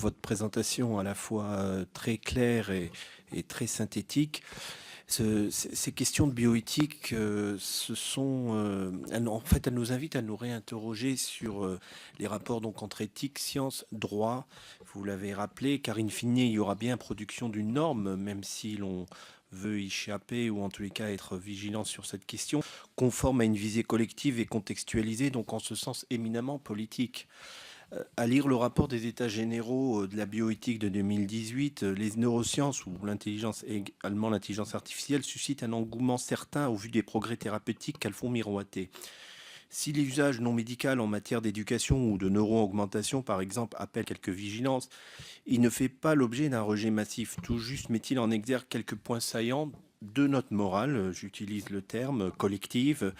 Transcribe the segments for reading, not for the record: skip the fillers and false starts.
votre présentation à la fois très claire et très synthétique. Ces questions de bioéthique, en fait, elles nous invitent à nous réinterroger sur les rapports donc entre éthique, science, droit. Vous l'avez rappelé, car in fine, il y aura bien production d'une norme, même si l'on veut y échapper ou en tous les cas être vigilant sur cette question, conforme à une visée collective et contextualisée, donc en ce sens éminemment politique. À lire le rapport des États généraux de la bioéthique de 2018, les neurosciences ou l'intelligence, et également l'intelligence artificielle, suscitent un engouement certain au vu des progrès thérapeutiques qu'elles font miroiter. Si l'usage non médical en matière d'éducation ou de neuro-augmentation, par exemple, appelle quelques vigilances, il ne fait pas l'objet d'un rejet massif. Tout juste met-il en exergue quelques points saillants de notre morale, j'utilise le terme, collective.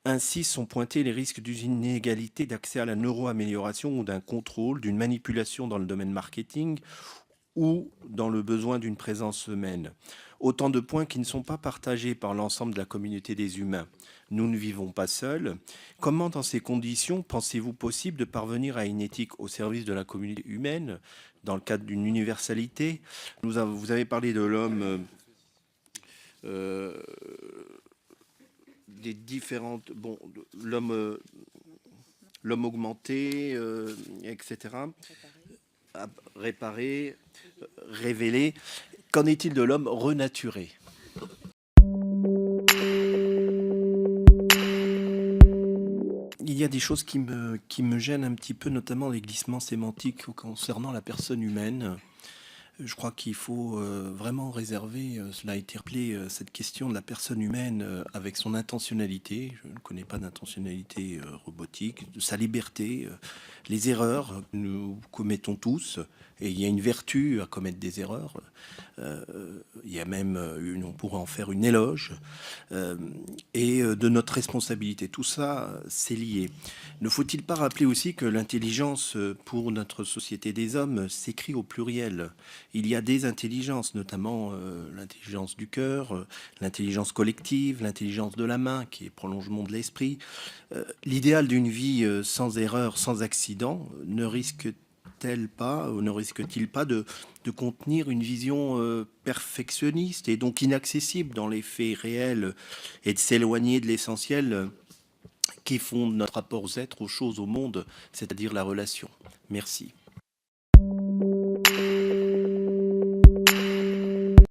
Ainsi sont pointés les risques d'une inégalité d'accès à la neuroamélioration ou d'un contrôle, d'une manipulation dans le domaine marketing ou dans le besoin d'une présence humaine. Autant de points qui ne sont pas partagés par l'ensemble de la communauté des humains. Nous ne vivons pas seuls. Comment, dans ces conditions, pensez-vous possible de parvenir à une éthique au service de la communauté humaine, dans le cadre d'une universalité? Vous avez parlé de l'homme, des différentes... Bon, l'homme augmenté, etc. Réparer, révéler. Qu'en est-il de l'homme renaturé? Il y a des choses qui me gênent un petit peu, notamment les glissements sémantiques concernant la personne humaine. Je crois qu'il faut vraiment réserver, cela a été rappelé, cette question de la personne humaine avec son intentionnalité. Je ne connais pas d'intentionnalité robotique, de sa liberté, les erreurs que nous commettons tous. Et il y a une vertu à commettre des erreurs. Il y a même, on pourrait en faire une éloge. Et de notre responsabilité. Tout ça, c'est lié. Ne faut-il pas rappeler aussi que l'intelligence pour notre société des hommes s'écrit au pluriel? Il y a des intelligences, notamment l'intelligence du cœur, l'intelligence collective, l'intelligence de la main, qui est prolongement de l'esprit. L'idéal d'une vie sans erreur, sans accident, ne risque-t-il pas de contenir une vision perfectionniste et donc inaccessible dans les faits réels et de s'éloigner de l'essentiel qui font notre rapport aux êtres, aux choses, au monde, c'est-à-dire la relation? Merci.